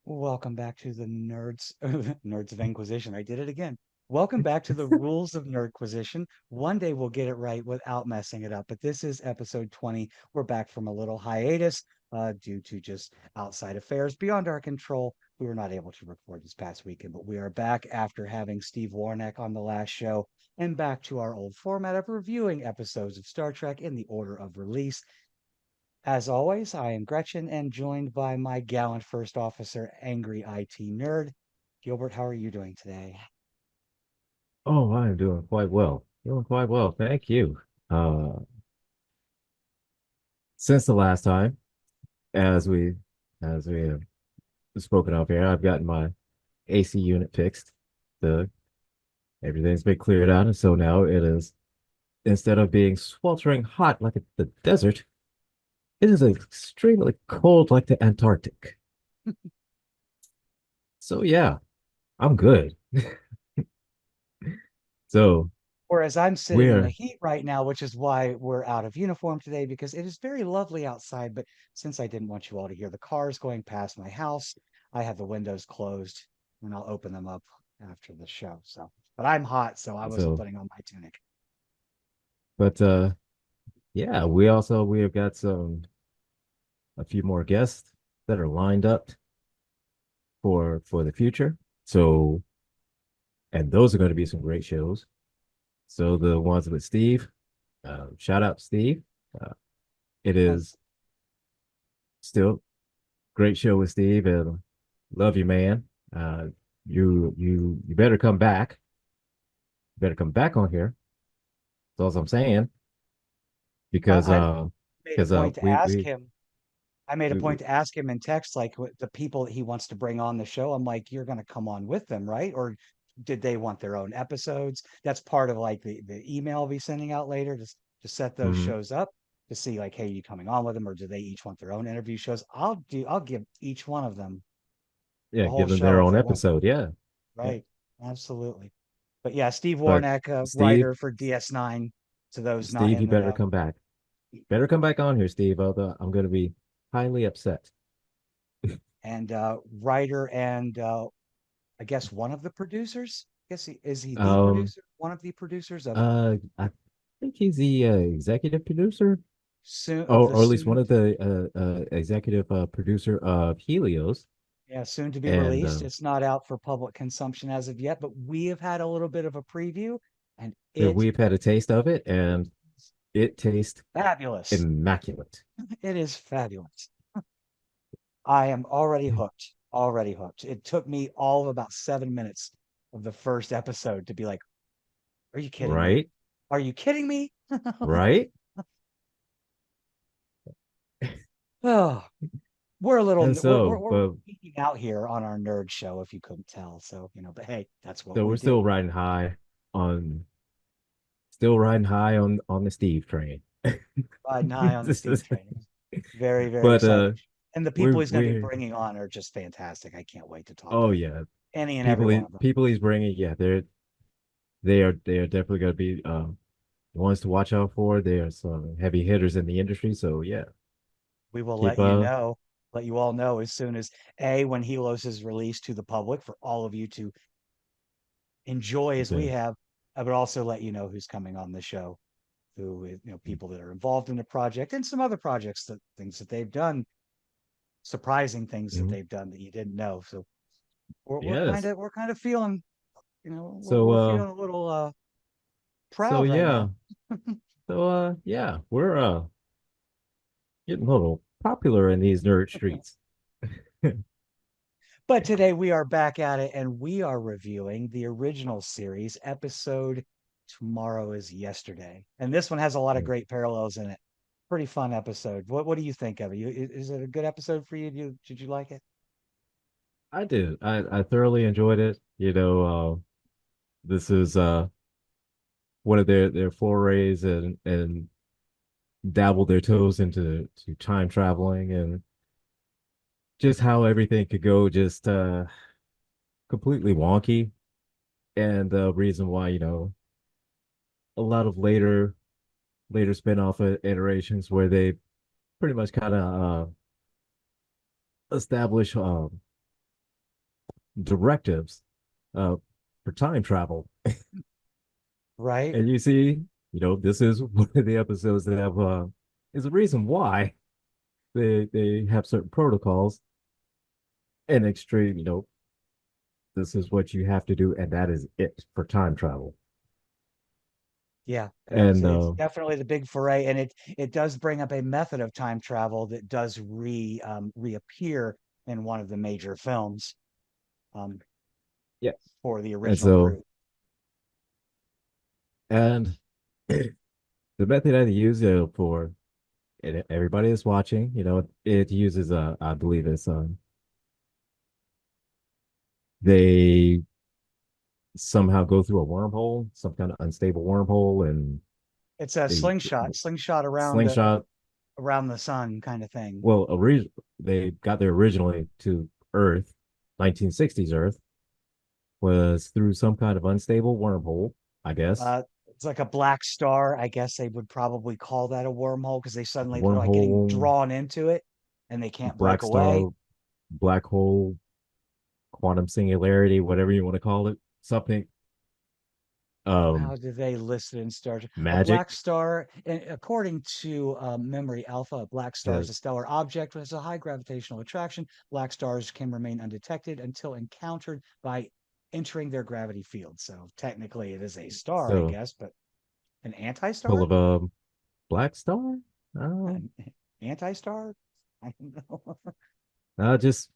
Welcome back to the Nerds of Inquisition. I did it again. Welcome back to the rules of Nerdquisition. One day we'll get it right without messing it up. But this is episode 20. We're back from a little hiatus due to just outside affairs beyond our control. We were not able to record this past weekend, but we are back after having Steve Warneck on the last show and back to our old format of reviewing episodes of Star Trek in the order of release. As always, I am Gretchen and joined by my gallant first officer, Angry IT Nerd. Gilbert, how are you doing today? Oh, I'm doing quite well. Doing quite well. Thank you. Uh, since the last time, as we have spoken of here, I've gotten my AC unit fixed. The Everything's been cleared out, and so now it is, instead of being sweltering hot like the desert, it is extremely cold like the Antarctic. So yeah, I'm good. So Whereas I'm sitting in the we're heat right now, which is why we're out of uniform today, because it is very lovely outside. But since I didn't want you all to hear the cars going past my house, I have the windows closed and I'll open them up after the show. But I'm hot, so I wasn't so putting on my tunic. but yeah, we have got a few more guests that are lined up for the future. So, and those are going to be some great shows. So the ones with Steve, shout out to Steve. Uh, it is still great show with Steve, and love you, man. Uh, you better come back. You better come back on here. That's all I'm saying because I made a point to we ask we, him. I made a we point to ask him in text, like the people that he wants to bring on the show. I'm like, you're going to come on with them, right? Or did they want their own episodes? That's part of like the email I'll be sending out later to set those mhm, shows up to see like, hey, you coming on with them, or do they each want their own interview shows? I'll give each one of them yeah, a whole give them show their if own they want. episode. Yeah, yeah. Right. Absolutely. But yeah, Steve But Warneck, Steve, writer for DS9, to those not Steve, in you the better know. come back. Better come back on here, Steve. Although I'm going to be highly upset. And writer and I guess one of the producers. I guess is he the Um, producer? One of the producers I think he's the executive producer, soon of the or at least one soon of the executive producer of Helios. yeah, soon to be And released. It's not out for public consumption as of yet, but we have had a little bit of a preview and it we've had a taste of it, and is it tastes fabulous. immaculate. It is fabulous. I am already hooked. Already hooked. It took me all of about 7 minutes of the first episode to be like, are you kidding me? Right? Are you kidding me? Right? Oh, we're a little And so, we're but geeking out here on our nerd show if you couldn't tell. So, but hey, that's what so we we're do. on still riding high on the Steve train. Riding high on the Steve train. Very, very But exciting. And the people he's going to be we're bringing on are just fantastic. I can't wait to talk oh to yeah, any and every one of them. people he's bringing, yeah, they are definitely going to be ones to watch out for. They are some heavy hitters in the industry. So yeah, We will keep let you all know as soon as A, when Helos is released to the public for all of you to enjoy as we the have. I would also let you know who's coming on the show, people that are involved in the project and some other projects, that things that they've done, surprising things that mhm. they've done that you didn't know. So we're kind Yes. of feeling, So we're feeling a little so proud right yeah. now. Yeah, we're getting a little popular in these nerd streets. But today we are back at it and we are reviewing the original series episode Tomorrow is Yesterday. And this one has a lot of great parallels in it. Pretty fun episode. What do you think of it? Is it a good episode for you? Did you like it? I did. I thoroughly enjoyed it. This is one of their forays and dabble their toes into time traveling and just how everything could go just completely wonky. And the reason why, a lot of later spin-off iterations where they pretty much kind of establish directives uh, for time travel. Right? And you see, this is one of the episodes that have is the reason why they have certain protocols and extreme, this is what you have to do, and that is it for time travel. Yeah, yeah. And It's definitely the big foray, and it does bring up a method of time travel that does reappear in one of the major films um, yeah, for the and original so crew. and the method I use for and everybody is watching, it uses I believe it's they somehow go through a wormhole, some kind of unstable wormhole, and It's a they slingshot slingshot. around the sun kind of thing. Well, they got there originally to Earth, 1960s Earth, was through some kind of unstable wormhole, I guess. It's like a black star. I guess they would probably call that a wormhole because they suddenly they're like getting Wormhole, drawn into it and they can't break black away. star, black hole, quantum singularity, whatever you want to call it, something. How Um, do they list it in Star Trek? A magic. black star, and according to Memory Alpha, a black star Uh, is a stellar object with a high gravitational attraction. Black stars can remain undetected until encountered by entering their gravity field. So technically, it is a star, I so guess, but an full anti-star? of a black star. An anti-star? I don't know. Just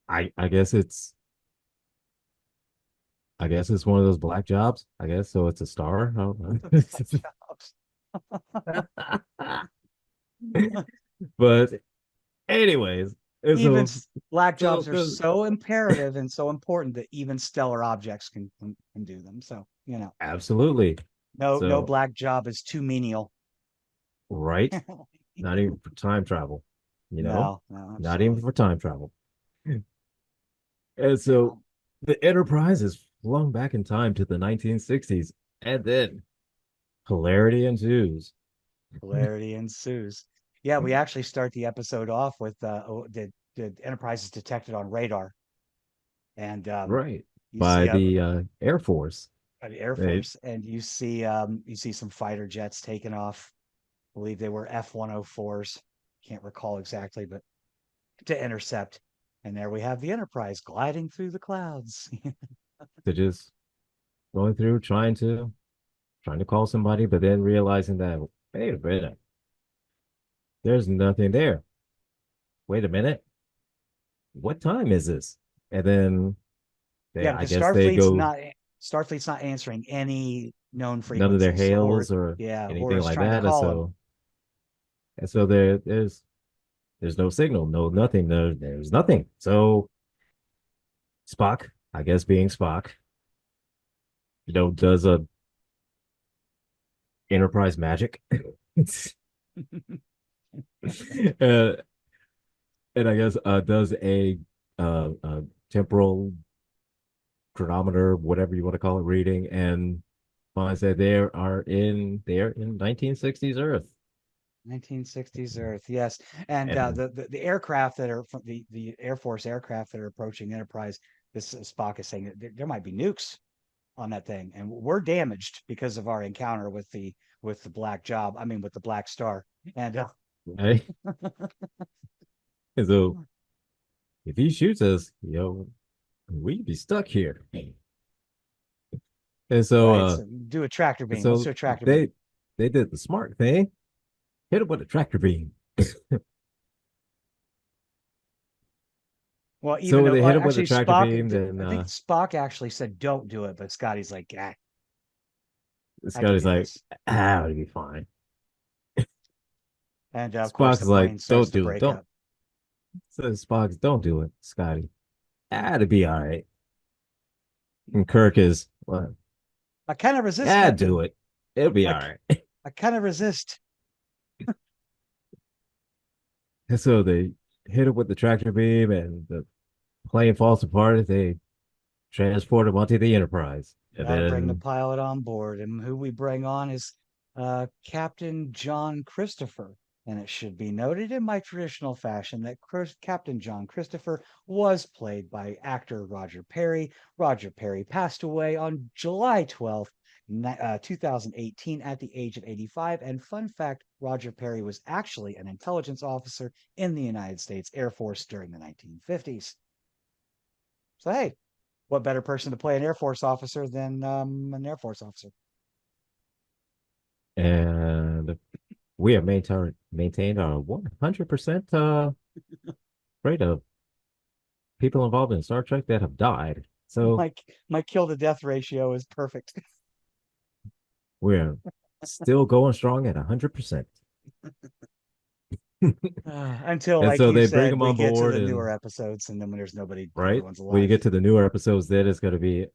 I guess it's one of those black jobs. I guess so. It's a star. I don't Black jobs. know. But anyways, and Even so black so jobs are the so imperative and so important that even stellar objects can do them. So, absolutely. no So black job is too menial. right, not even for time travel. No, no, Not even absolutely. for time travel. And so Um, the Enterprise is flung back in time to the 1960s, and then hilarity ensues. Hilarity ensues. Yeah, we actually start the episode off with the Enterprise is detected on radar, and Right. you see By the Air Force. the Air They, Force, and you see some fighter jets taking off. I believe they were F-104s. Can't recall exactly, but to intercept. And there we have the Enterprise gliding through the clouds. they're just going through trying to call somebody, but then realizing that, wait a minute, there's nothing there. Wait a minute, what time is this? And then Yeah, I because guess they go Starfleet's not answering any known none of their frequencies. So hails or Or anything is like trying to that. call him. And so there's no signal, no nothing. There's nothing. So Spock, I guess being Spock, does a Enterprise magic. uh, and I guess does a temporal chronometer, whatever you want to call it, reading, and finds that they're in 1960s Earth. 1960s Earth, yes. And And the aircraft that are from the Air Force aircraft that are approaching Enterprise, this Spock is saying that there might be nukes on that thing, and we're damaged because of our encounter with the black job. I mean, with the black star. And right? And so if he shoots us, we'd be stuck here. And so right, so do a tractor and beam. Let's so do a tractor beam. they did the smart thing, hit it with a tractor beam. Well, even So though they hit him with a actually tractor beam, then I think Spock actually said don't do it, but Scotty's like, yeah, this I can guy's do like, this. it'll be fine. And of course, the Spock's like, plane starts don't to do it. break Don't. up. Says Spock's, don't do it, Scotty. It'll be all right. And Kirk is, well, I kind of resist, yeah, do Captain. it. It'll be I, all right. I kind of resist. And so they hit him with the tractor beam, and the plane falls apart. They transport him onto the Enterprise. And Got to bring the then, pilot on board, and who we bring on is Captain John Christopher. And it should be noted in my traditional fashion that Captain John Christopher was played by actor Roger Perry. Roger Perry passed away on July 12th, 2018, at the age of 85. And fun fact, Roger Perry was actually an intelligence officer in the United States Air Force during the 1950s. So, hey, what better person to play an Air Force officer than an Air Force officer? And we have maintained our 100% rate of people involved in Star Trek that have died. So My my kill to death ratio is perfect. we're still going strong at 100%. Until, And like so you they bring said, them we on get to board, the and newer episodes, and then when there's nobody, right everyone's when you alive. get to the newer episodes, then it's going to be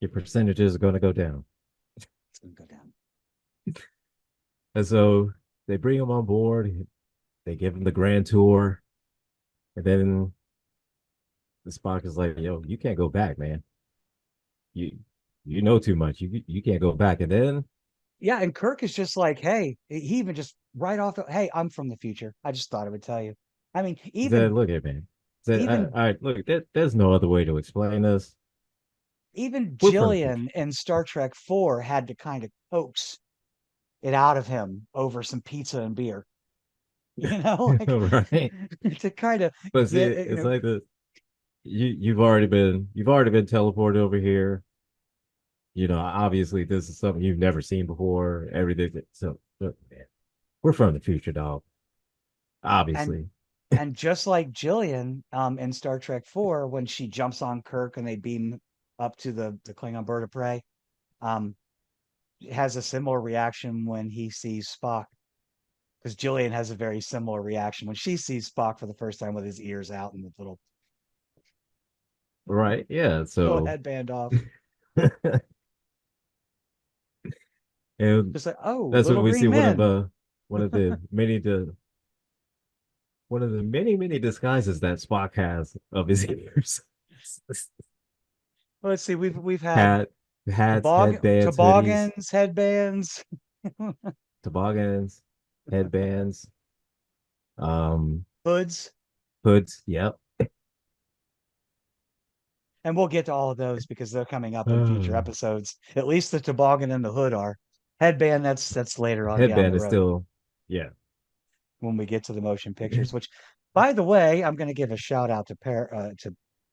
your percentages are going to go down. It's gonna go down. And so they bring them on board, they give them the grand tour, and then the Spock is like, "Yo, you can't go back, man. You you know too much. You can't go back." And then Yeah, and Kirk is just like, hey, he even just right off the, hey, I'm from the future. I just thought I would tell you. I mean, he said, "Look at man." He said, even "All right, look, there's no other way to explain this. even We're from the future." Jillian in Star Trek 4 had to kind of coax it out of him over some pizza and beer, like Right? to kind of But see, get, it's like the you've already been teleported over here. Obviously this is something you've never seen before. Everything. So look, man, we're from the future, dog. and Obviously. and just like Jillian in Star Trek 4, when she jumps on Kirk and they beam up to the Klingon bird of prey, um, has a similar reaction when he sees Spock. Because Jillian has a very similar reaction when she sees Spock for the first time with his ears out and the Right. Yeah. little So headband off. and Just like, oh, that's when little we see green men. one of the many disguises that Spock has of his ears. Let's see, we've had Hat, hats, headbands, hoodies, toboggans, headbands, toboggans, headbands, um, hoods. hoods. Yep. And we'll get to all of those because they're coming up in future Uh, episodes. At least the toboggan and the hood are. Headband, that's later on down headband the is road still, yeah. when we get to the motion pictures. Which, by the way, I'm going to give a shout out to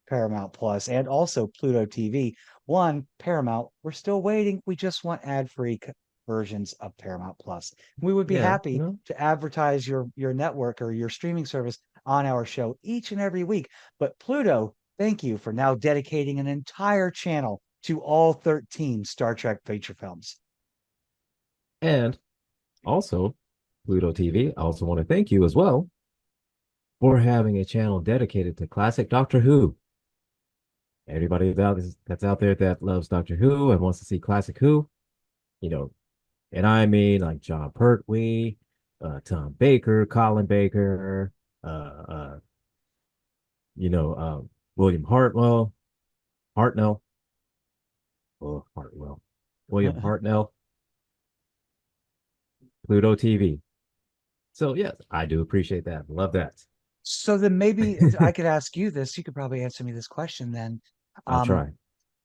Paramount Plus and also Pluto TV. One, Paramount, we're still waiting. We just want ad-free versions of Paramount Plus. We would be Yeah, happy to advertise your network or your streaming service on our show each and every week. But Pluto, thank you for now dedicating an entire channel to all 13 Star Trek feature films. and also Pluto TV. I also want to thank you as well for having a channel dedicated to classic Doctor Who. Everybody that's out there that loves Doctor Who and wants to see classic Who, you know, and I mean like John Pertwee, Tom Baker, Colin Baker, uh, uh, you know, William Hartnell, Hartwell, William Hartnell, Pluto TV. So yes, I do appreciate that. Love that. So then maybe I could ask you this. You could probably answer me this question then. I'll Um, try.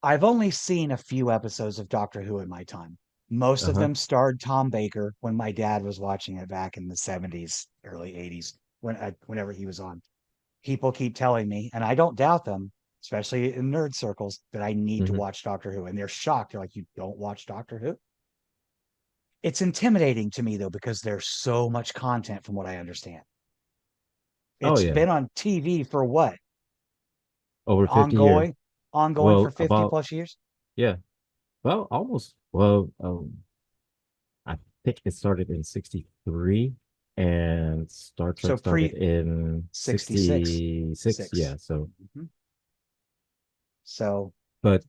I've only seen a few episodes of Doctor Who in my time. Most of Uh-huh. them starred Tom Baker when my dad was watching it back in the 70s, early 80s, whenever he was on. People keep telling me, and I don't doubt them, especially in nerd circles, that I need to Hmm. watch Doctor Who. And they're shocked. They're like, you don't watch Doctor Who? It's intimidating to me though, because there's so much content from what I understand. Oh It's yeah. been on TV for what? Over 50 years. Ongoing for Well, 50 about plus years. yeah. Well, almost. Well, I think it started in 63 and Star So Trek started pre in 66, 66. six. Yeah. So, Mhm. So but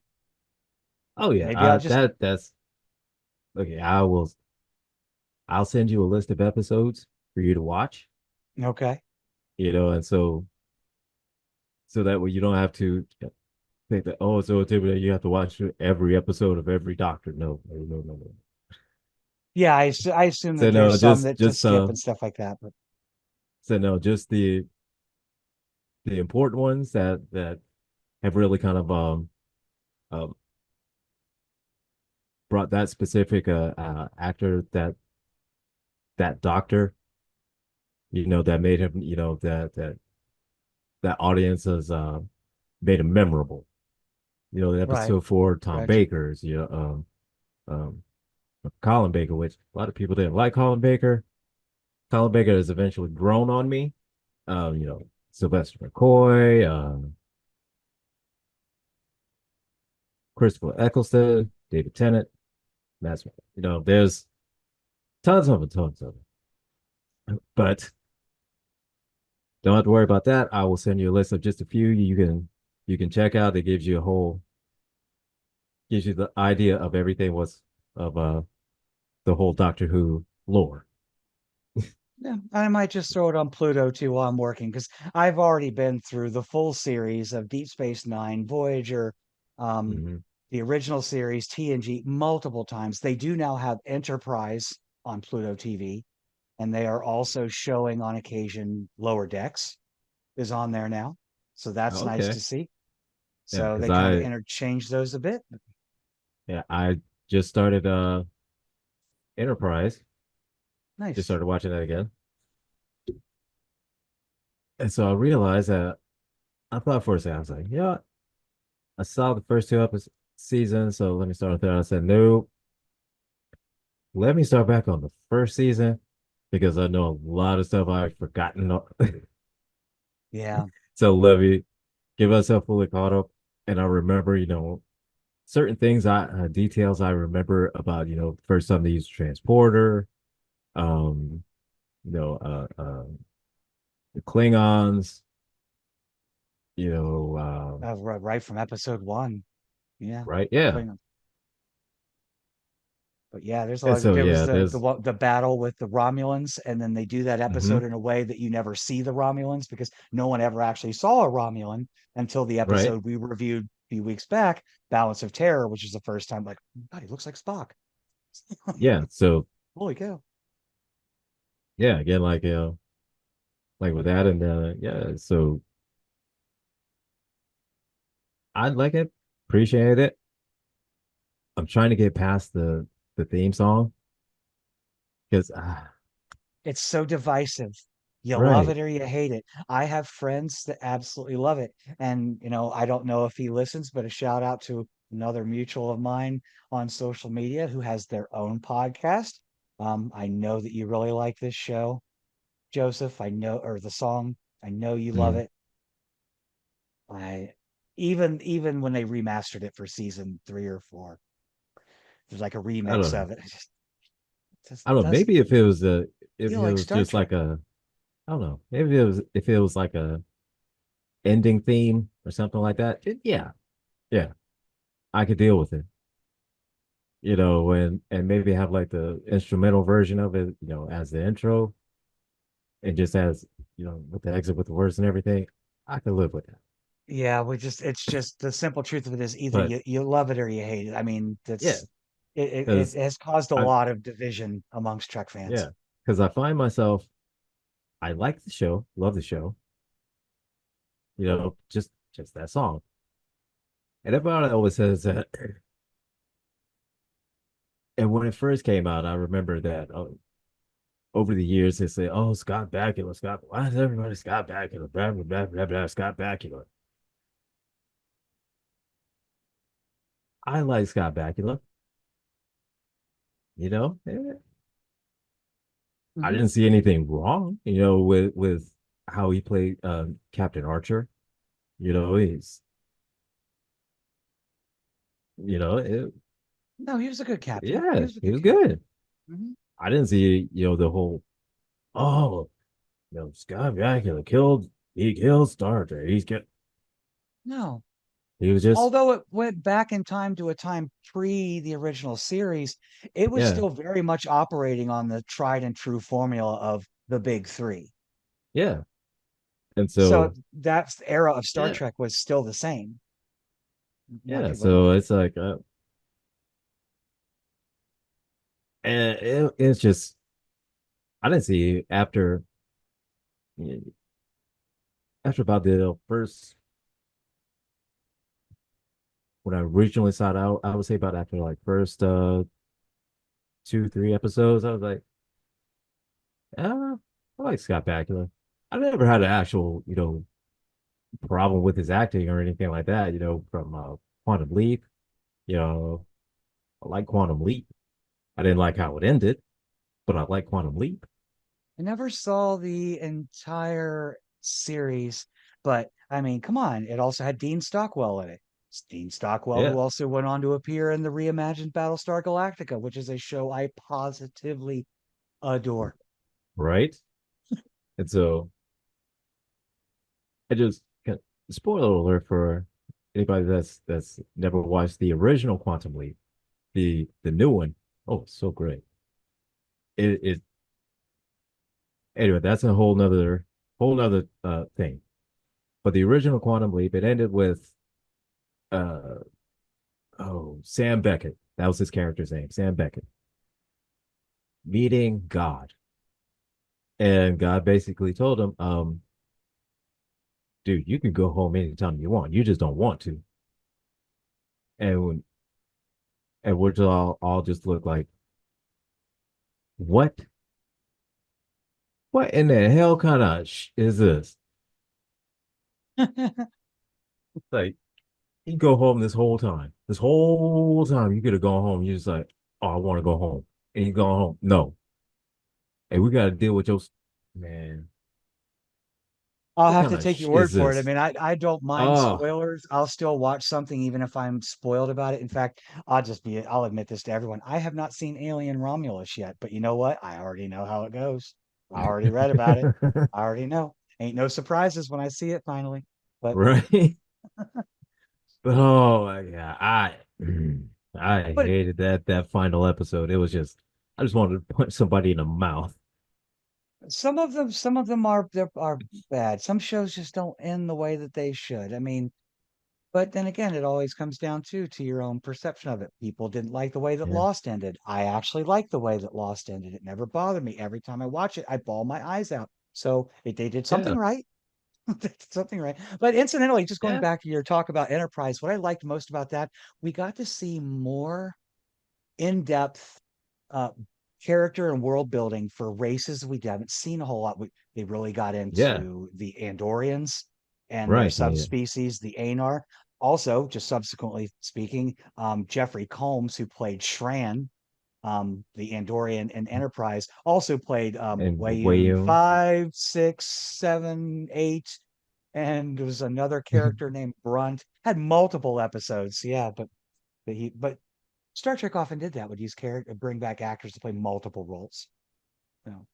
oh yeah, maybe I'll just, that's okay. I'll send you a list of episodes for you to watch, okay. and so that way you don't have to think that, oh, it's so intimidating. You have to watch every episode of every Doctor. No, no, no, no, no. Yeah, I assume So that no, there's some just that to skip and stuff like that, but so no, just the important ones that have really kind of um brought that specific actor, that doctor, that made him, that audience has made him memorable. The right. episode 4, Tom Gotcha. Baker's, um Colin Baker, which a lot of people didn't like Colin Baker. Colin Baker has eventually grown on me. Sylvester McCoy, Christopher Eccleston, David Tennant. That's there's tons of them. But don't have to worry about that. I will send you a list of just a few you can check out. It gives you the idea of everything was of the whole Doctor Who lore. Yeah, I might just throw it on Pluto too while I'm working because I've already been through the full series of Deep Space Nine, Voyager, um, Mm-hmm. the original series, TNG, multiple times. They do now have Enterprise on Pluto TV, and they are also showing on occasion Lower Decks is on there now. So that's nice Okay. to see. Yeah, So because they kind of I interchange those a bit. yeah, I just started Enterprise. Just Nice. started watching that again. And so I realized that I thought for a second, I was like, yeah, I saw the first two episodes season, so let me start with that. I said, no, let me start back on the first season because I know a lot of stuff I've forgotten. Yeah. So let me give myself fully caught up. And I remember, certain things details I remember about, first time they used a transporter, um, you know, the Klingons, Right from episode one. Yeah. right? Yeah. Klingon. But yeah, there's a And lot. so There was yeah, there's the battle with the Romulans, and then they do that mhm, episode in a way that you never see the Romulans because no one ever actually saw a Romulan until the right. episode we reviewed a few weeks back, Balance of Terror, which is the first time like, God, he looks like Spock. Yeah. So Holy cow! yeah, again, like with that, and yeah, so I like it, appreciate it. I'm trying to get past the theme song because It's so divisive. You love right. it or you hate it. I have friends that absolutely love it. And, I don't know if he listens, but a shout out to another mutual of mine on social media who has their own podcast. I know that you really like this show, Joseph. I know, or the song. I know you love Mhm. it. I even when they remastered it for season 3 or 4, there's like a I don't remix know. of it. It just I don't know. doesn't Maybe if feel it like was Star just Trek. like I don't know. Maybe if it was like a ending theme or something like that. Yeah, yeah, I could deal with it. And maybe have like the instrumental version of it, as the intro, and just as with the exit with the words and everything. I could live with that. Yeah, it's just the simple truth of it is either But you love it or you hate it. I mean, yeah, it because has caused a I lot of division amongst Trek fans. yeah, because I find myself I like the show, love the show, just that song. And everybody always says that. And when it first came out, I remember that over the years they say, "Oh, Scott Bakula, Scott. Why is everybody Scott Bakula? Blah blah blah blah blah. Scott Bakula." I like Scott Bakula. I Hmm. didn't see anything wrong, with how he played Captain Archer. He's it, No, he was a good captain. He yeah, was a he good was captain. good. Hmm. I didn't see the whole oh Scott Bakula he killed Star Trek. No, He was just although it went back in time to a time pre the original series, it was yeah still very much operating on the tried and true formula of the big three. yeah, and So so that era of Star yeah Trek was still the same. More yeah, people don't so get. it's like And it's just I didn't see after about the first when I originally saw it out, I would say about after like first 2, 3 episodes, I was like, I like Scott Bakula. I never had an actual, problem with his acting or anything like that, from Quantum Leap. You know, I like Quantum Leap. I didn't like how it ended, but I like Quantum Leap. I never saw the entire series, but I mean, come on, it also had Dean Stockwell in it. It's Dean Stockwell, Yeah, who also went on to appear in the reimagined Battlestar Galactica, which is a show I positively adore. right. And so I just spoiler alert for anybody that's never watched the original Quantum Leap, the new one. Oh, so great. It anyway, that's a whole nother thing. But the original Quantum Leap, it ended with uh Sam Beckett. That was his character's name, Sam Beckett, meeting God. And God basically told him, dude, you can go home anytime you want. You just don't want to. And when, and we're just all just look like, what? What in the hell kind of is this? Like, you go home this whole time. This whole time you could have gone home. You're just like, oh, I want to go home. And you go home. No. Hey, we got to deal with your man. I'll What have kind to of take your word is for it. I this? mean, I don't mind Oh, spoilers. I'll still watch something even if I'm spoiled about it. In fact, I'll admit this to everyone. I have not seen Alien Romulus yet, but you know what? I already know how it goes. I already read about it. I already know. Ain't no surprises when I see it finally. But right. Oh yeah, I but hated that final episode. It was just I just wanted to punch somebody in the mouth. some of them are bad. Some shows just don't end the way that they should. I mean, but then again, it always comes down to your own perception of it. People didn't like the way that Yeah, Lost ended. I actually like the way that Lost ended. It never bothered me. Every time I watch it, I bawl my eyes out. So they did something yeah, right. They did something right. But incidentally, just going yeah, back to your talk about Enterprise, what I liked most about that, we got to see more in-depth uh, character and world building for races we haven't seen a whole lot. They really got yeah. into the Andorians and their Right, yeah, subspecies, the Anar. Also, just subsequently speaking, Jeffrey Combs, who played Shran, the Andorian in Enterprise, also played and Wayun Wayo. 5, 6, 7, 8, and there was another character named Brunt. Had multiple episodes, yeah, but Star Trek often did that, would use character bring back actors to play multiple roles. You know,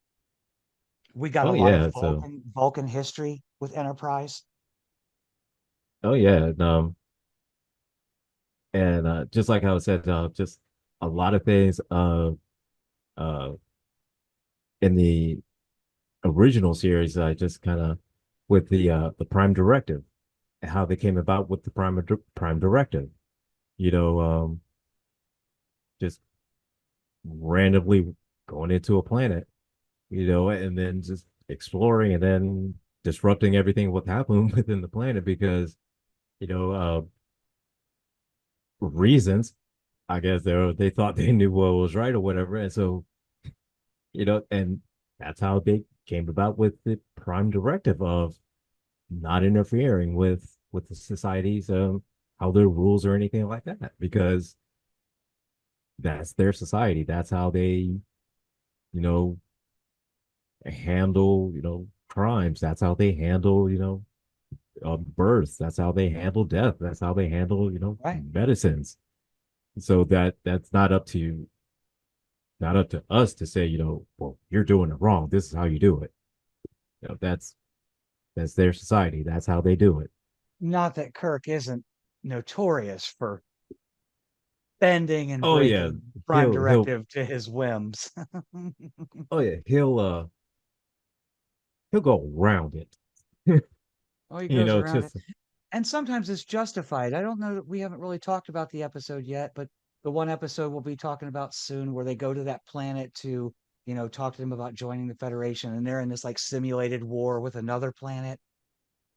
we got a Oh lot of yeah, so Vulcan history with Enterprise. oh yeah, and just like I said, just a lot of things uh in the original series, just kind of with the Prime Directive, how they came about with the Prime Directive. You know, just randomly going into a planet, and then just exploring and then disrupting everything what happened within the planet because, you know, reasons. I guess they thought they knew what was right or whatever. And so, and that's how they came about with the prime directive of not interfering with the society's how their rules or anything like that because that's their society. That's how they, you know, handle, crimes. That's how they handle, births. That's how they handle death. That's how they handle, Right. medicines. So that's not up to us to say, well, you're doing it wrong. This is how you do it. That's their society. That's how they do it. Not that Kirk isn't notorious for bending and Oh yeah, breaking Prime he'll Directive to his whims. oh yeah, he'll go around it. Oh, he goes around it. Just And sometimes it's justified. I don't know that we haven't really talked about the episode yet, but the one episode we'll be talking about soon where they go to that planet to, talk to them about joining the Federation, and they're in this like simulated war with another planet.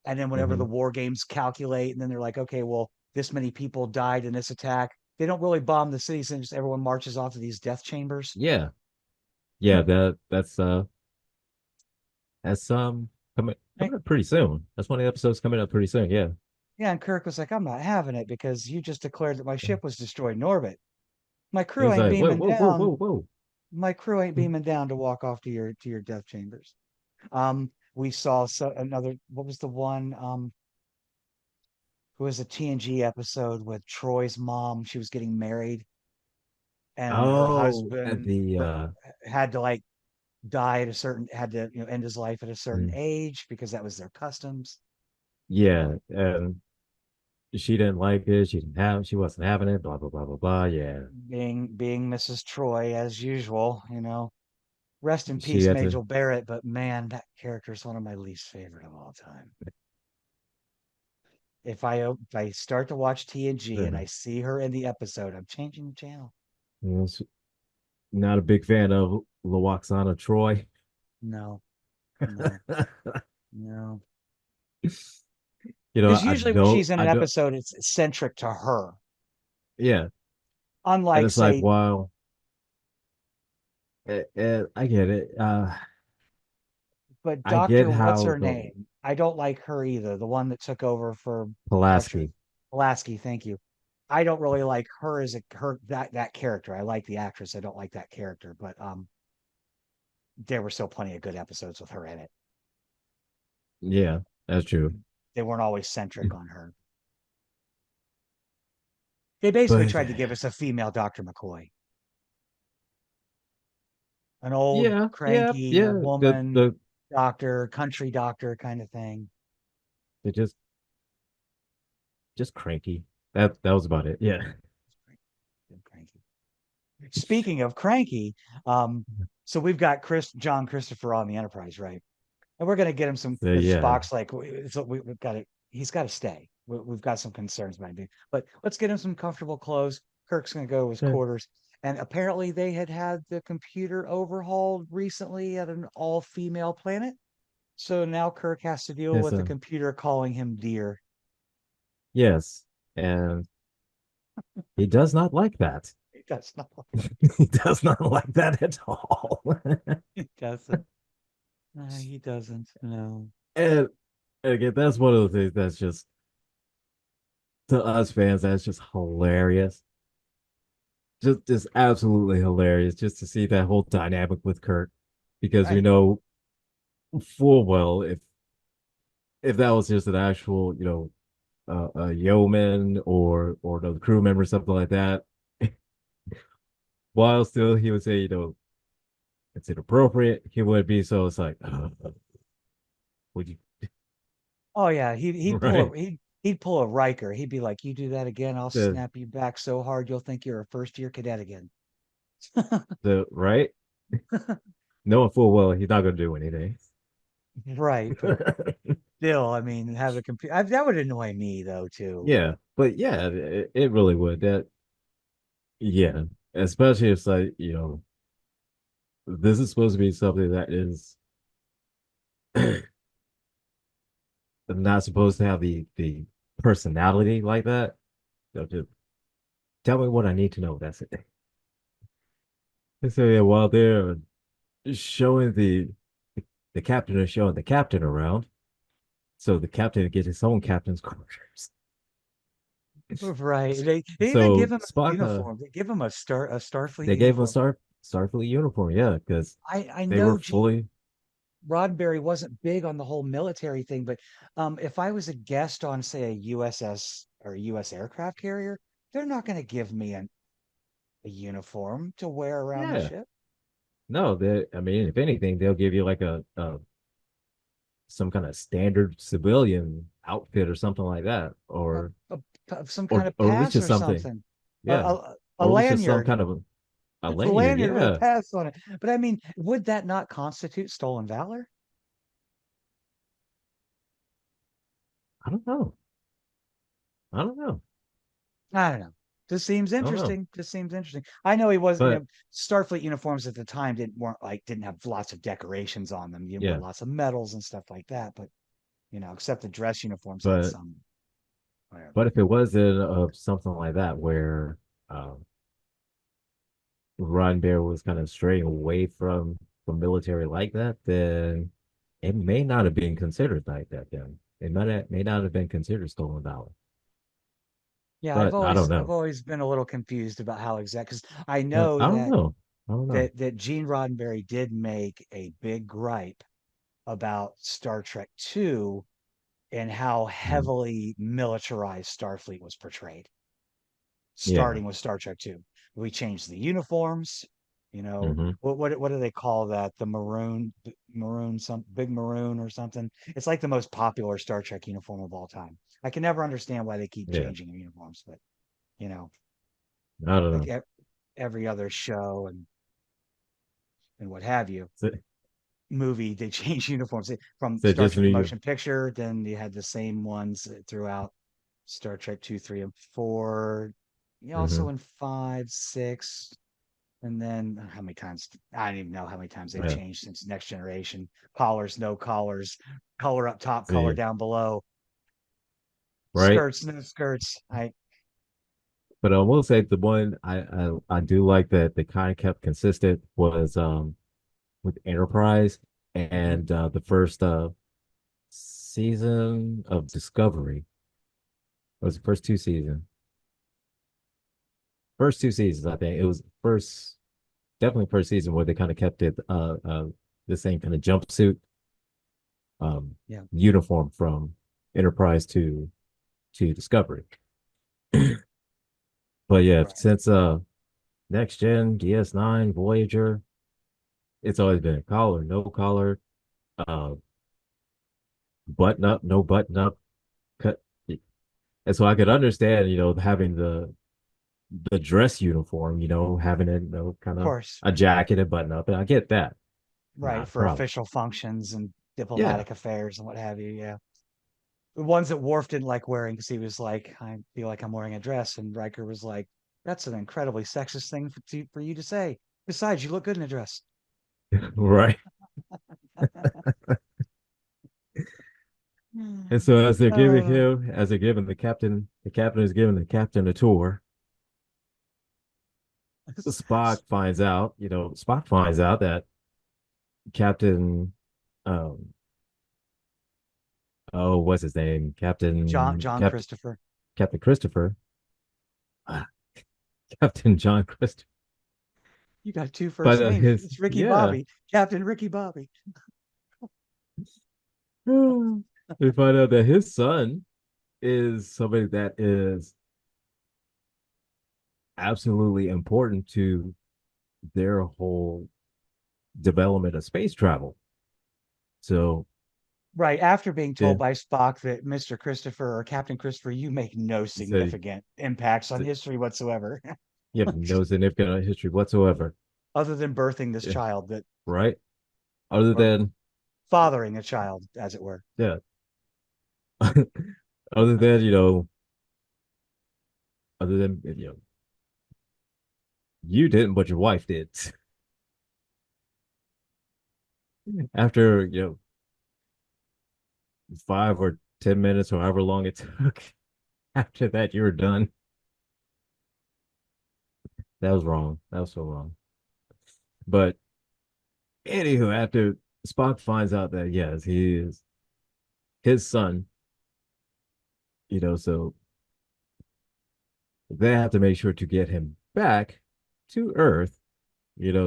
And then whenever the Hmm. war games calculate, and then they're like, okay, well, this many people died in this attack. They don't really bomb the cities, and just everyone marches off to these death chambers. Yeah, yeah. That's coming Right? coming up pretty soon. That's one of the episodes coming up pretty soon. Yeah. Yeah, and Kirk was like, I'm not having it because you just declared that my ship was destroyed in orbit. My crew He's ain't like, whoa, beaming whoa, whoa, down. whoa, whoa. My crew ain't beaming down to walk off to your death chambers. We saw another. What was the one? It was a TNG episode with Troy's mom. She was getting married, and her Oh, at husband the had to like die at a certain had to end his life at a certain mm, age because that was their customs. yeah, and she didn't like it. She wasn't having it. Blah blah blah blah blah. Yeah, Being Mrs. Troy as usual. Rest in she peace, had to. Majel Barrett. But man, that character is one of my least favorite of all time. If I start to watch TNG and uh, I see her in the episode, I'm changing the channel. was not a big fan of Lawaxana Troy. No, no, no. Because I usually when don't, she's in I an don't. episode, it's centric to her. Yeah, and Unlike, it's like, say, wow, I get it. but I get Doctor, what's how her the name? I don't like her either. The one that took over for Crusher, Pulaski. Pulaski. Thank you. I don't really like her as a her that character. I like the actress. I don't like that character. But there were still plenty of good episodes with her in it. Yeah, that's true. They weren't always centric on her. They basically But tried to give us a female Dr. McCoy, an old yeah, yeah, cranky yeah. woman doctor, country doctor kind of thing. It just cranky. That was about it. Yeah. Cranky. Speaking of cranky, um, so we've got John Christopher on the Enterprise, right? And we're going to get him some So because yeah. Spock's like, we've got to, he's got to stay. We've got some concerns about him, but let's get him some comfortable clothes. Kirk's going to go to his Yeah. quarters. And apparently they had the computer overhauled recently at an all female planet. So now Kirk has to deal Yes, with the computer calling him dear. yes. And he does not like that. He does not. He does not like that at all. He doesn't. No, he doesn't. No. And again, that's one of the things that's just to us fans, that's just hilarious. Just absolutely hilarious just to see that whole dynamic with Kirk. Because we Right. know full well if that was just an actual, a yeoman or another crew member, something like that, while still he would say, it's inappropriate, he would be so it's like, would you Oh yeah, right? he'd pull a Riker. He'd be like, "You do that again, I'll The snap you back so hard you'll think you're a first year cadet again." the right? Knowing full well he's not gonna do anything. Right, but still, I mean, have a computer that would annoy me though too. Yeah, but yeah, it really would. That yeah, especially if it's like, this is supposed to be something that is not supposed to have the personality like that. Just tell me what I need to know. That's it. And so yeah, while they're showing the captain is showing the captain around, so the captain gets his own captain's quarters. Right. They even give So him a Spock, uniform. They give him a Starfleet they gave him a uniform. Starfleet uniform, yeah, because I they were know Gene fully Roddenberry wasn't big on the whole military thing, but if I was a guest on, say, a USS or a US aircraft carrier, they're not going to give me a uniform to wear around the yeah. ship. No, they I mean, if anything, they'll give you like a some kind of standard civilian outfit or something like that, A, some or kind of or at least pass just or something. something. A, Yeah. a Or at least just some lanyard. kind of a It's a lanyard. lanyard with a Yeah. pass on it. But I mean, would that not constitute stolen valor? I don't know. I don't know. I don't know. Just seems I don't know, interesting. Just seems interesting. I know he was, but Starfleet uniforms at the time didn't have lots of decorations on them. You didn't wear yeah, lots of medals and stuff like that. But except the dress uniforms had but some. Whatever. but if it was in something like that where um, Roddenberry was kind of straying away from military like that, then it may not have been considered like that. Then it may not have been considered stolen valor. Yeah, But I don't I've know. always been a little confused about how exact because I Yeah, know I don't know. I don't know. that Gene Roddenberry did make a big gripe about Star Trek 2 and how Mhm. heavily militarized Starfleet was portrayed, Yeah. starting with Star Trek 2. We changed the uniforms, Hmm. what do they call that? The maroon, some big maroon or something. It's like the most popular Star Trek uniform of all time. I can never understand why they keep Yeah. changing uniforms, but you know, I don't like know. every other show and what have you, So, movie, they change uniforms from so Star just Trek the New Motion Picture. Then you had the same ones throughout Star Trek 2, 3, and 4. You hmm also in 5, 6, and then how many times? I don't even know how many times they've Yeah. changed since Next Generation. Collars, no collars, collar up top, collar See, down below, right? skirts, no skirts. I But I will say the one I do like that they kind of kept consistent was with Enterprise mhm. and the first season of Discovery. It was the first two seasons. First two seasons, I think. It was first definitely first season where they kind of kept it the same kind of jumpsuit um Yeah, uniform from Enterprise to Discovery. But yeah, right. since next gen, DS9, Voyager, it's always been a collar, no collar, uh button up, no button up, cut. And so I could understand, having the dress uniform, having it, Of kind of course, a jacket and button up. And I get that. right, Not a for problem. official functions and Yeah. diplomatic affairs and what have you. Yeah. The ones that Worf didn't like wearing because he was like, I feel like I'm wearing a dress. And Riker was like, that's an incredibly sexist thing for you to say. Besides, you look good in a dress. Right. And so Uh, as they're giving the captain is giving the captain a tour. Spock finds out that Captain, um, oh, what's his name? John Christopher. Captain Christopher, uh, Captain John Christopher. You got two But first names. his, It's Ricky yeah, Bobby, Captain Ricky Bobby. we find out that his son is somebody that is absolutely important to their whole development of space travel. So Right after being told then by Spock that Mr. Christopher or Captain Christopher, you make no he said, significant impacts on history whatsoever, "You have no significant history whatsoever." other than birthing this Yeah, child that right. Other or than fathering a child, as it were. yeah, other than other than you didn't, but your wife did. After 5 or 10 minutes or however long it took, after that you were done. That was wrong. That was so wrong. But anywho, after Spock finds out that yes, he is his son, so they have to make sure to get him back to Earth,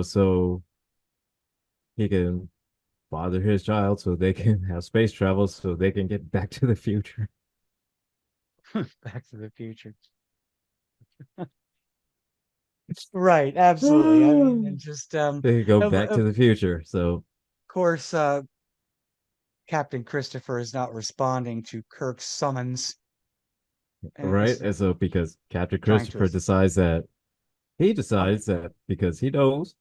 so he can father his child, so they can have space travel, so they can get back to the future. Back to the Future. Right, absolutely. I mean, They and just can go back to of the future. So course, Captain Christopher is not responding to Kirk's summons and right, is and so because Captain trying to. Christopher decides that because he knows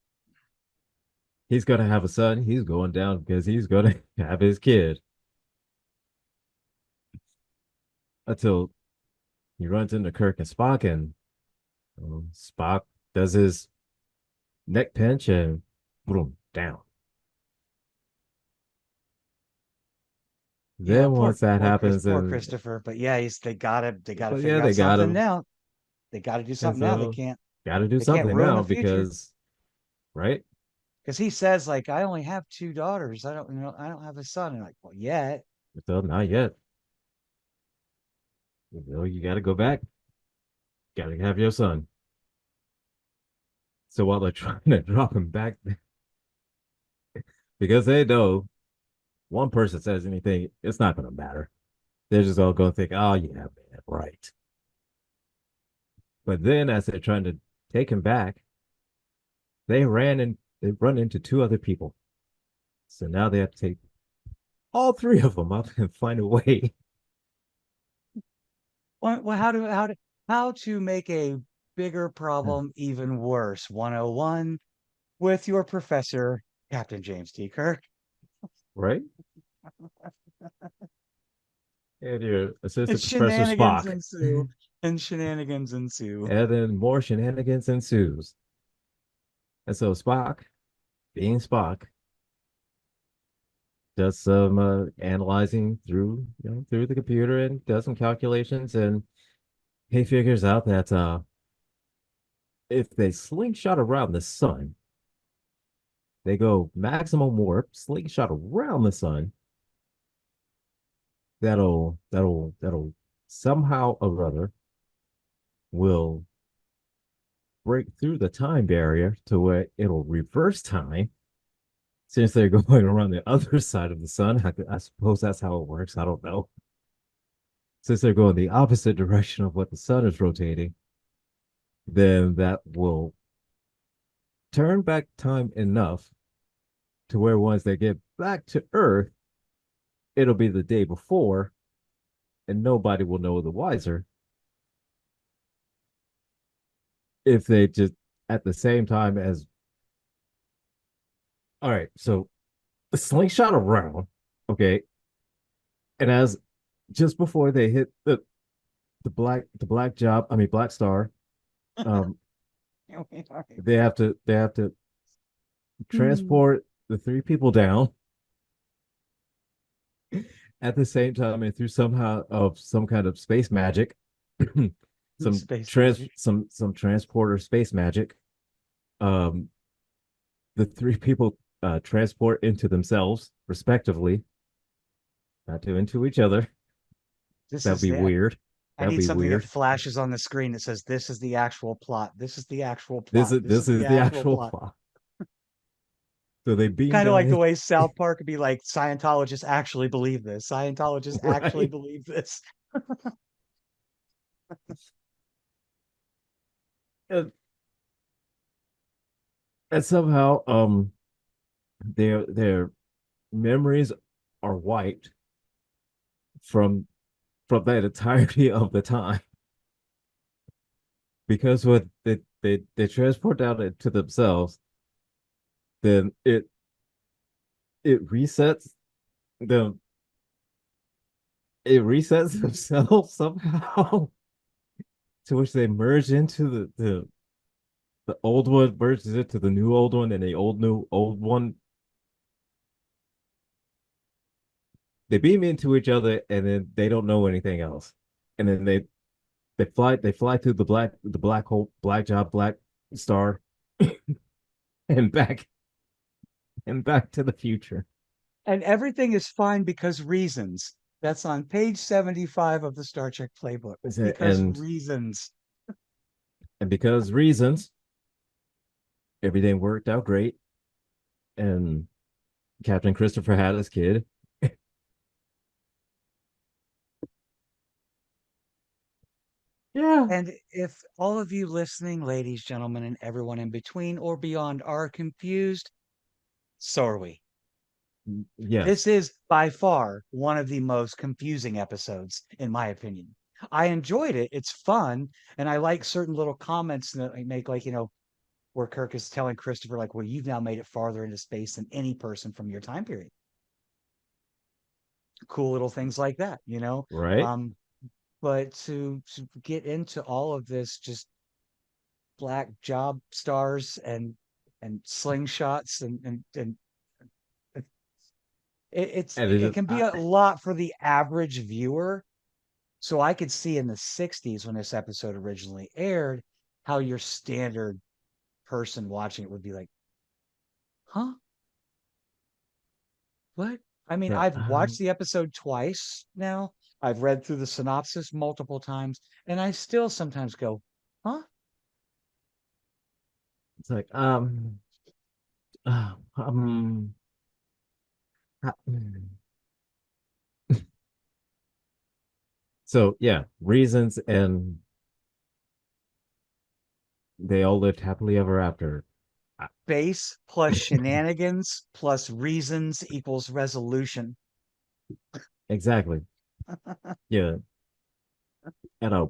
he's gonna have a son, he's going down because he's gonna have his kid until he runs into Kirk and Spock, and Spock does his neck pinch and boom, down. Yeah, Then once that happens, poor and Christopher. But yeah, they gotta but yeah, figure out they got something him, now. They got to do and something now. so got to do They can't something ruin now the future. because right. Because he says like, I only have two daughters. I don't have a son. And like, well, yeah. So not yet. You got to go back. Got to have your son. So while they're trying to drop him back, because they know one person says anything, it's not going to matter. They're just all going to think, oh, yeah, man, right. But then as they're trying to take him back, they run into two other people. So now they have to take all three of them up and find a way. Well, how to make a bigger problem even worse? 101 with your professor, Captain James T. Kirk. Right? And your And assistant professor shenanigans Spock. ensue. And shenanigans ensue. And then more shenanigans ensues. And so Spock, being Spock, does some analyzing through the computer and does some calculations, and he figures out that if they slingshot around the sun, they go maximum warp, slingshot around the sun, that'll somehow or other will break through the time barrier to where it'll reverse time since they're going around the other side of the sun. I suppose that's how it works. I don't know. Since they're going the opposite direction of what the sun is rotating, then that will turn back time enough to where once they get back to Earth, it'll be the day before, and nobody will know the wiser if they just at the same time as. All right, so the slingshot around, okay, and as just before they hit the black job, I mean black star, um, they have to Hmm. transport the three people down at the same time and through somehow of some kind of space magic, Space magic. some transporter space magic. Um, the three people transport into themselves respectively, not into each other. This That'd is be the weird. I That'd need be something that weird. flashes on the screen that says this is the actual plot. This is the actual plot. This This is the is the actual actual plot. plot. So they beam Kind of down like the in, way South Park would be like, Scientologists actually believe this. Scientologists actually right, believe this. and, and somehow their memories are wiped from that entirety of the time because what they transport down into themselves, then it resets them. It resets themselves somehow, to which they merge into the old one merges into the new old one, and the new old one. They beam into each other, and then they don't know anything else, and then they fly through the black hole, black job, black star, and back to the future. And everything is fine because reasons. That's on page 75 of the Star Trek playbook. Because And reasons. because reasons, everything worked out great, and Captain Christopher had his kid. Yeah. And if all of you listening, ladies, gentlemen, and everyone in between or beyond are confused, so are we. Yes. This is by far one of the most confusing episodes, in my opinion. I enjoyed it. It's fun. And I like certain little comments that I make, like, where Kirk is telling Christopher, like, well, you've now made it farther into space than any person from your time period. Cool little things like that. Right. Um, but to get into all of this, just black job stars and slingshots and And it can be a lot for the average viewer. So I could see in the 60s when this episode originally aired how your standard person watching it would be like, huh? What? I mean, but, I've watched the episode twice now. I've read through the synopsis multiple times, and I still sometimes go, huh? it's like uh, um so yeah, reasons, and they all lived happily ever after. Uh, Base plus shenanigans plus reasons equals resolution. exactly. Yeah, at a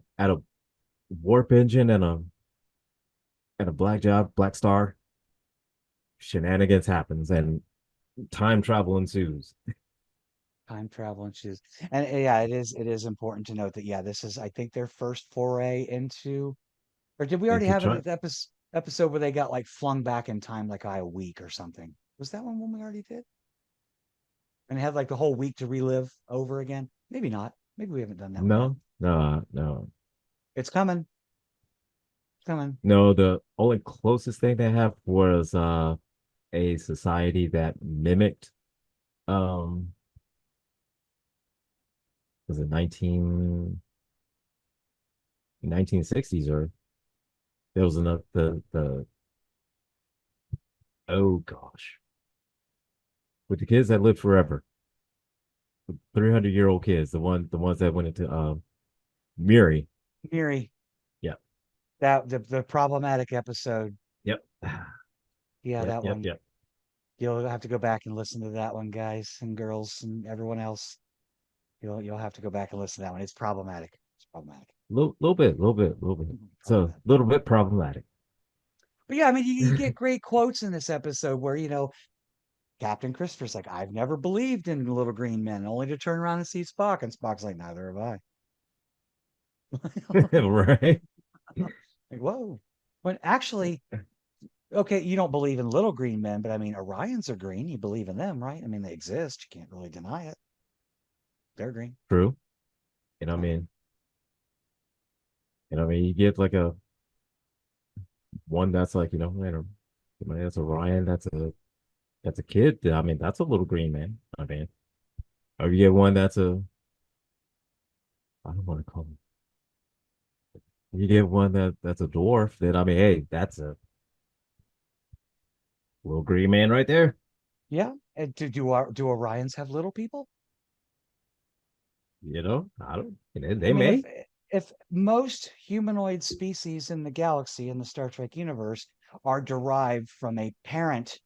warp engine and a black star, shenanigans happens and time travel ensues. Time travel and shoes. And yeah, it is important to note that yeah, this is I think their first foray into, or did we already Into have an trying, episode where they got like flung back in time like a week or something? Was that one when we already did? And had like the whole week to relive over again? Maybe not. Maybe we haven't done that one yet. no. It's coming. It's coming. No, the only closest thing they have was a society that mimicked um was it 1960s, or there was enough the oh gosh, with the kids that lived forever, 300-year-old kids, the ones that went into Miri. Miri, Yep. that the problematic episode. Yep. Yeah, Yep. that Yep. one. Yep. You'll have to go back and listen to that one, guys and girls and everyone else. You'll have to go back and listen to that one. It's problematic. It's problematic. Little bit. So a Problematic. little bit problematic. But yeah, I mean, you get great quotes in this episode where, Captain Christopher's like, I've never believed in little green men, only to turn around and see Spock. And Spock's like, neither have I. Right. Like, whoa. But actually, okay, you don't believe in little green men, but I mean, Orions are green. You believe in them, right? I mean, they exist. You can't really deny it. They're green. True. You know what I Yeah. mean? You get like a one that's like, that's a Ryan, that's a kid. I mean, that's a little green man. I mean, or you get one that's a I don't want to call him. You get one that's a dwarf. Then I mean, hey, that's a little green man right there. Yeah. And do Orions have little people? I don't. I They mean, may. if most humanoid species in the galaxy in the Star Trek universe are derived from a parent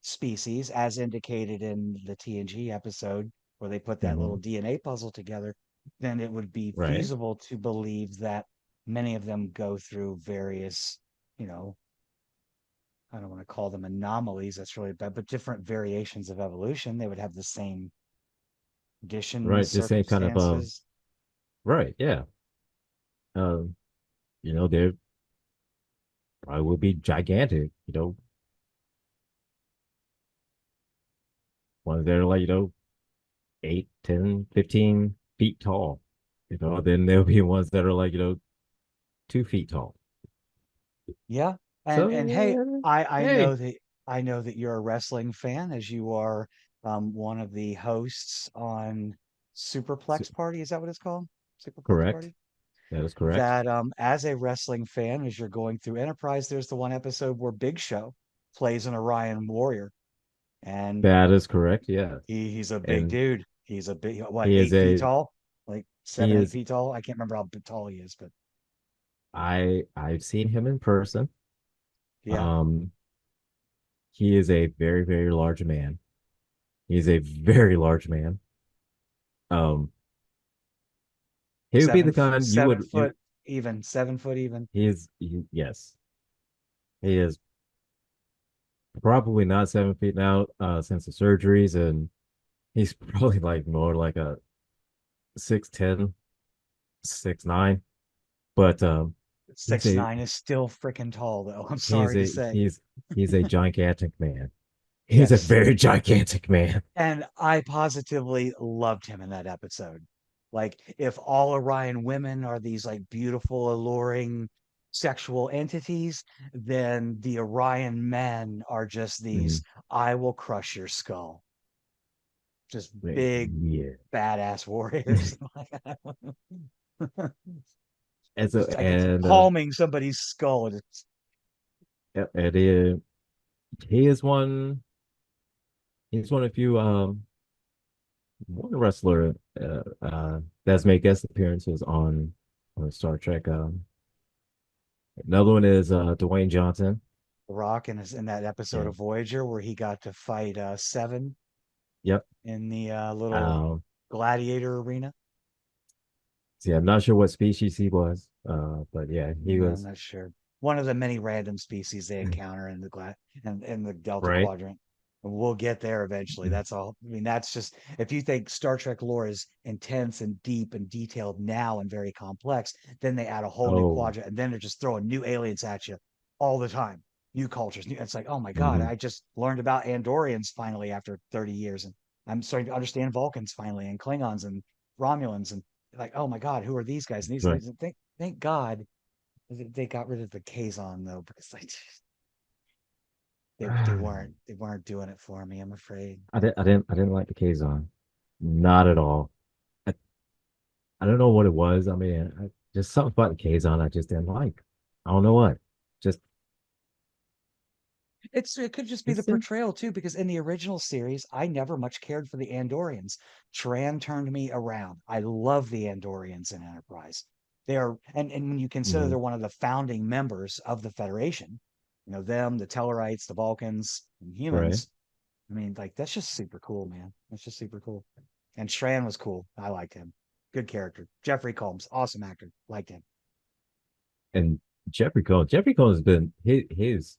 species, as indicated in the TNG episode where they put that little Hmm. DNA puzzle together, then it would be Right. feasible to believe that many of them go through various, you know, I don't want to call them anomalies, that's really bad, but different variations of evolution. They would have the same conditions, Right. The same kind of circumstances. right. Yeah. Um. They probably would be gigantic. Ones that are like 8, 10, 15 feet tall. Then there'll be ones that are like 2 feet tall. Yeah. And hey, So I hey, know that you're a wrestling fan as you are one of the hosts on so, Superplex Party. Is that what it's called? Superplex correct. Party? That is correct. That as a wrestling fan, as you're going through Enterprise, there's the one episode where Big Show plays an Orion warrior. And That is correct. Yeah, he's a big and dude. He's a big what, he is 8 feet a tall? Like he seven, eight is. feet tall. I can't remember how tall he is, but I've seen him in person. yeah, Um, he is a very very large man. He is a very large man. Um, he would be the kind you seven would you. foot even, 7 foot even. Yes, he is probably not 7 feet now since the surgeries, and he's probably like more like a 6'10", 6'9". But he's Six a nine is still freaking tall, though. I'm he's sorry to a say. he's a gigantic man. He's a Yes. very gigantic man. And I positively loved him in that episode. Like, if all Orion women are these like beautiful, alluring sexual entities, then the Orion men are just these Mhm. I will crush your skull, just big, Yeah. badass warriors. And so Just like it's and palming somebody's skull. yeah, and he is one. He's one of few one wrestler that's made guest appearances on Star Trek. Another one is Dwayne Johnson. Rock in that episode Yeah. of Voyager where he got to fight Seven Yep. in the little Um, gladiator arena. See, I'm not sure what species he was, but yeah, he No, I'm was not sure. One of the many random species they encounter in the in the Delta right. Quadrant. And we'll get there eventually. That's all. I mean, that's just if you think Star Trek lore is intense and deep and detailed now and very complex, then they add a whole new Oh, quadrant and then they're just throwing new aliens at you all the time. New cultures. It's like, oh my God, mhm, I just learned about Andorians finally after 30 years. And I'm starting to understand Vulcans finally and Klingons and Romulans and like, oh my God, who are these guys? And right. these thank God they got rid of the Kazon though, because they weren't doing it for me, I'm afraid. I didn't like the Kazon, not at all. I, I don't know what it was. I mean, just something about the Kazon I just didn't like. I don't know what. Just It could just be the it's in, portrayal too, because in the original series, I never much cared for the Andorians. Tran turned me around. I love the Andorians in Enterprise. They are, and when you consider mhm, they're one of the founding members of the Federation, them, the Tellarites, the Vulcans, and right. humans. I mean, like that's just super cool, man. That's just super cool. And Shran was cool. I liked him. Good character. Jeffrey Combs, awesome actor. Liked him. And Jeffrey Combs has been he's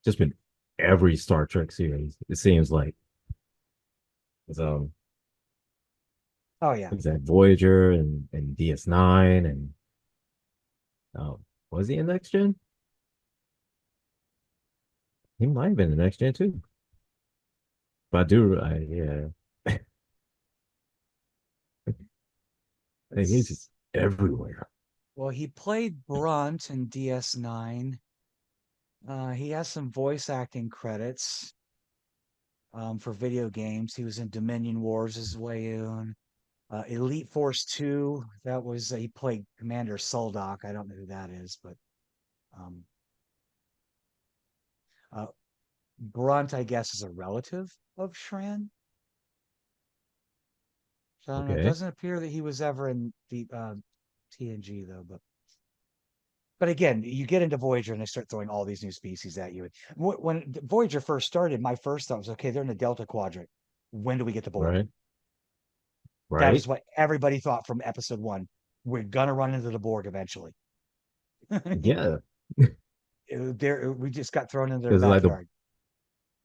just been every Star Trek series. It seems like so. Oh yeah. Was that Voyager and DS9 and was he in Next Gen? He might have been in Next Gen too. But yeah, I think he's just everywhere. Well, he played Brunt in DS9. He has some voice acting credits for video games. He was in Dominion Wars as Wayoon. Elite Force 2, that was he played Commander Soldock. I don't know who that is, but um, uh, Brunt, I guess, is a relative of Shran. So I don't know. It Okay, doesn't appear that he was ever in the TNG though. But again, you get into Voyager and they start throwing all these new species at you. When Voyager first started, my first thought was, okay, they're in the Delta Quadrant. When do we get the Borg? right, That is right, what everybody thought from episode one. We're gonna run into the Borg eventually. yeah. We just got thrown into their Because like the backyard.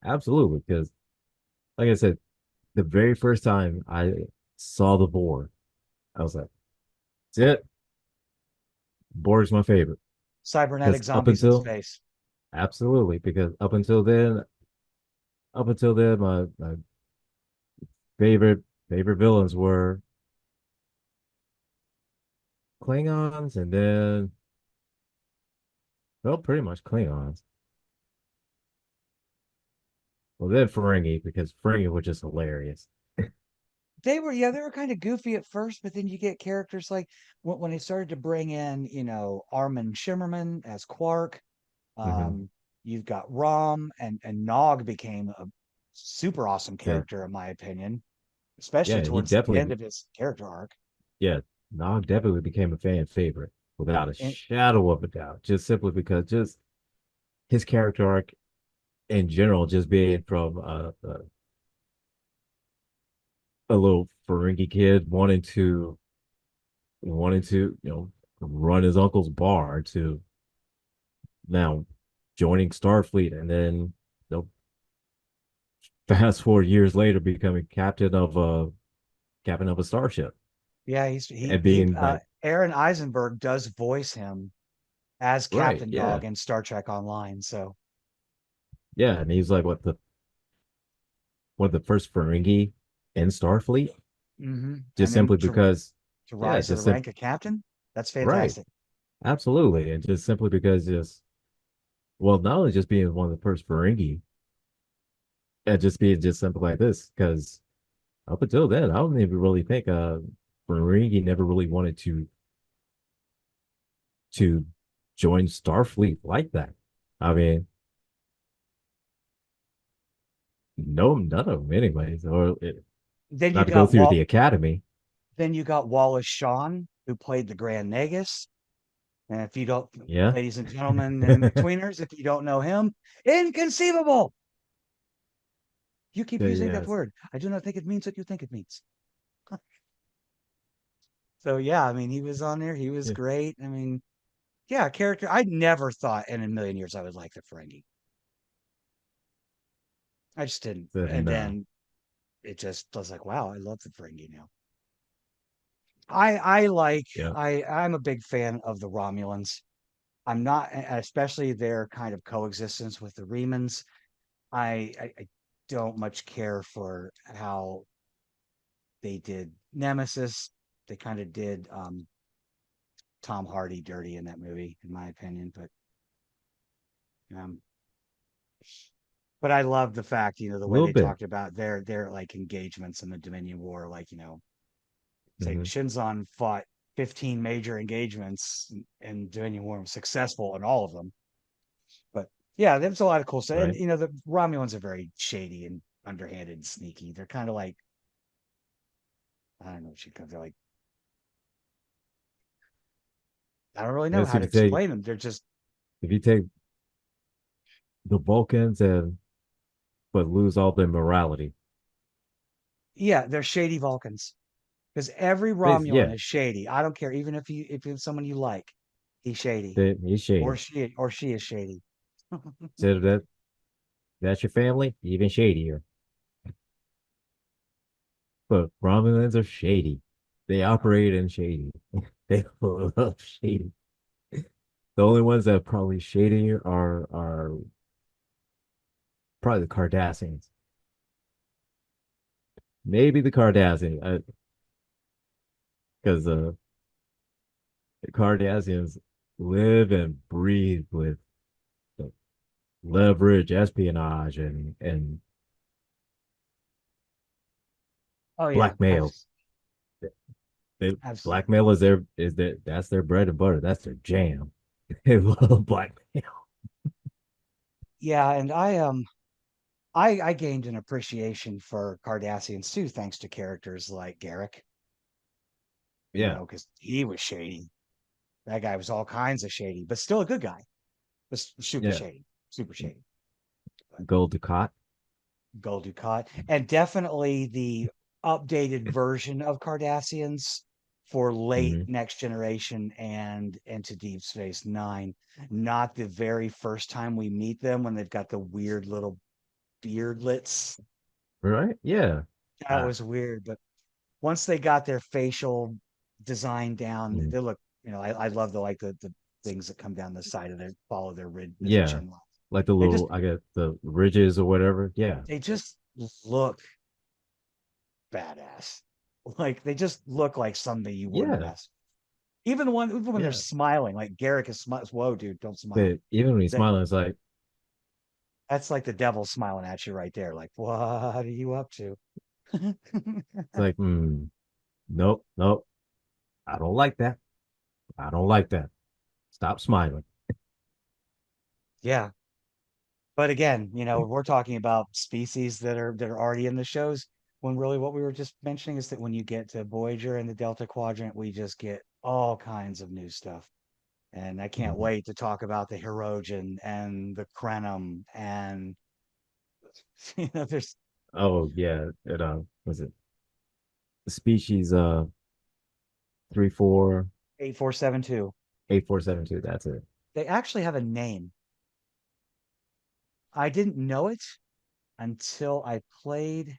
absolutely because like I said, the very first time I saw the board, I was like, "That's it. Borg's my favorite." Cybernetic Because zombies in space. absolutely, because up until then, my favorite villains were Klingons, and then well, pretty much Klingons. Well, then Ferengi because Ferengi was just hilarious. They were kind of goofy at first, but then you get characters like when they started to bring in, Armin Shimmerman as Quark. Hmm. Um, you've got Rom and Nog became a super awesome So character in my opinion, especially yeah, he towards the end definitely of his character arc. yeah, Nog definitely became a fan favorite without a And shadow of a doubt. Just simply because just his character arc in general, just being from a little Ferengi kid wanting to run his uncle's bar to now joining Starfleet and then fast forward years later becoming captain of a starship yeah, and being like Aaron Eisenberg does voice him as Right. Captain Yeah. Dog in Star Trek Online. So, Yeah. And he's like what the one of the first Ferengi in Starfleet, just and then simply because, to yeah, rise to the just sim- rank of captain, that's right. fantastic. Absolutely. And just simply because just well, not only just being one of the first Ferengi, and just being just simple like this, because up until then, I don't even really think Ferengi never really wanted to join Starfleet like that. I mean, no, none of them, anyways, Then you not to go got through the academy. Wallace Shawn, who played the Grand Nagus. And if you don't, Yeah, ladies and gentlemen and in-betweeners, if you don't know him, inconceivable. You keep using that yes, word. I do not think it means what you think it means. So yeah, I mean, he was on there. He was yeah. great. I mean, yeah, character. I never thought in a million years I would like the Ferengi. I just didn't. Then And then it just was like, wow, I love the Ferengi now. I like yeah, I'm a big fan of the Romulans. I'm not, especially their kind of coexistence with the Remans. I don't much care for how they did Nemesis. They kind of did Tom Hardy dirty in that movie, in my opinion. Um, but I love the fact, the a way little they bit. talked about their like engagements in the Dominion War. Like, say Hmm. Shinzon fought 15 major engagements in Dominion War, and was successful in all of them. But yeah, there's a lot of cool stuff. And Right. the Romulans are very shady and underhanded and sneaky. They're kind of like, I don't know what you call, they're like, I don't really know Yes, how if to you take explain them. They're just, if you take the Vulcans and but lose all their morality, yeah, they're shady Vulcans. Because every yeah, Romulan is shady. I don't care, even if it's someone you like, he's shady, he's shady. or she is shady. So that's your family, even shadier. But Romulans are shady. They operate in shady. They love shady. The only ones that are probably shadier are probably the Cardassians. Maybe the Cardassians, because the Cardassians live and breathe with leverage, espionage, and Oh yeah, blackmail. They absolutely. blackmail that's their bread and butter. That's their jam. They love blackmail. Yeah, and I gained an appreciation for Cardassians too, thanks to characters like Garrick. Yeah, Because he was shady. That guy was all kinds of shady, but still a good guy. Was super yeah. shady, super shady. But Gold Ducat. Gul Dukat, and definitely the updated version of Cardassians for late Mm-hmm. Next Generation and into Deep Space Nine. Not the very first time we meet them when they've got the weird little beardlets. Right? Yeah. That Uh, was weird, but once they got their facial design down, mm, they look. I love the things that come down the side of their follow their their yeah. chin line. Like the They just little, I guess the ridges or whatever. Yeah. they just look badass. Like they just look like something you wouldn't Yeah. mess. Even when they're Yeah. smiling, like Garrick is smiles. Whoa, dude, don't smile. But even when he's That smiling, it's like, that's like the devil smiling at you right there. Like, what are you up to? it's like, nope, nope. I don't like that. I don't like that. Stop smiling. Yeah, but again, we're talking about species that are already in the shows. When really what we were just mentioning is that when you get to Voyager and the Delta Quadrant, we just get all kinds of new stuff. And I can't Mhm. wait to talk about the Hirogen and the Krenum and there's Oh yeah. It was it species 8472. 348472. That's it. They actually have a name. I didn't know it until I played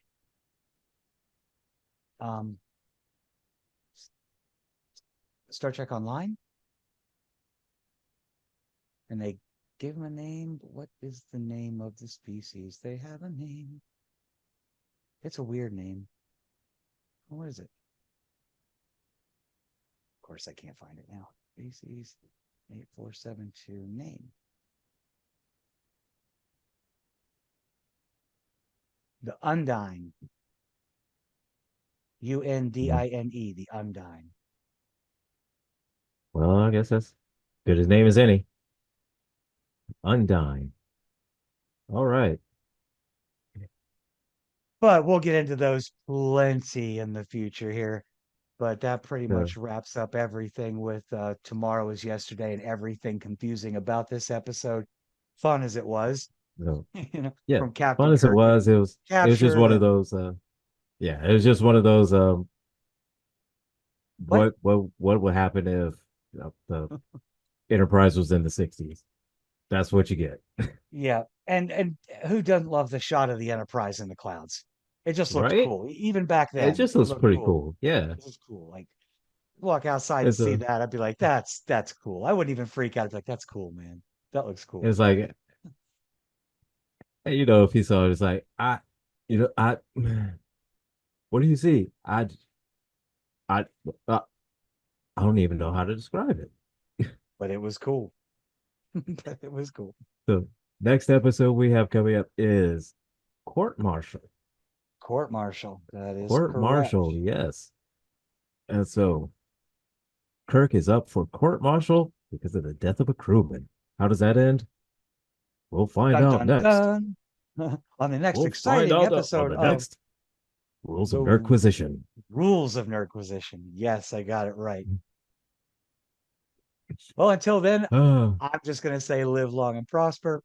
um, Star Trek Online. And they give him a name. What is the name of the species? They have a name. It's a weird name. What is it? Of course, I can't find it now. Species 8472 name. The Undine. Undine. The Undine. Well, I guess that's good as name as any. Undyne. All right. But we'll get into those plenty in the future here. But that pretty So, much wraps up everything with Tomorrow is Yesterday and everything confusing about this episode. Fun as it was, so yeah, from fun Captain as it Kirk was, getting it was just captured one of and those yeah, it was just one of those what? what would happen if the Enterprise was in the 60s? That's what you get. Yeah, and who doesn't love the shot of the Enterprise in the clouds? It just looked Right? cool. Even back It then, just it looks looked pretty cool. cool. Yeah. This is cool. Like walk outside and It's see a that, I'd be like, that's cool. I wouldn't even freak out. I'd be like, that's cool, man. That looks cool. it's like if he saw it, it's like I what do you see? I uh, I don't even know how to describe it. But it was cool. But it was cool. The next episode we have coming up is Court Martial. Court martial. That is Court Martial, correct. yes. And so Kirk is up for court martial because of the death of a crewman. How does that end? We'll find Dun out dun next. dun. On the next We'll find exciting out on episode the of next Rules of the Nerdquisition. Rules of Nerdquisition. Yes, I got it right. Well, until then, Uh, I'm just gonna say live long and prosper.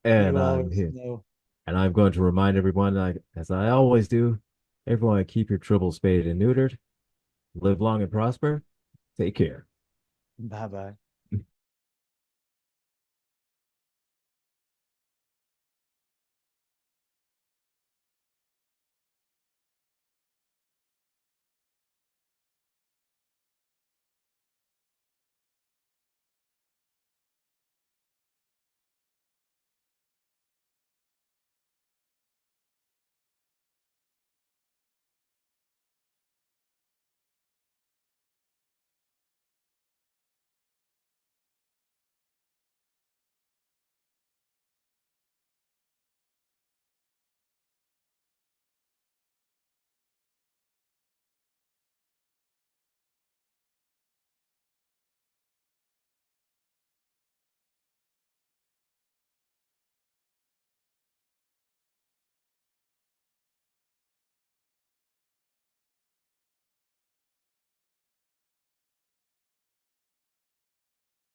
and You I'm always here. know. And I'm going to remind everyone, as I always do, everyone keep your tribbles spayed and neutered. Live long and prosper. Take care. Bye bye.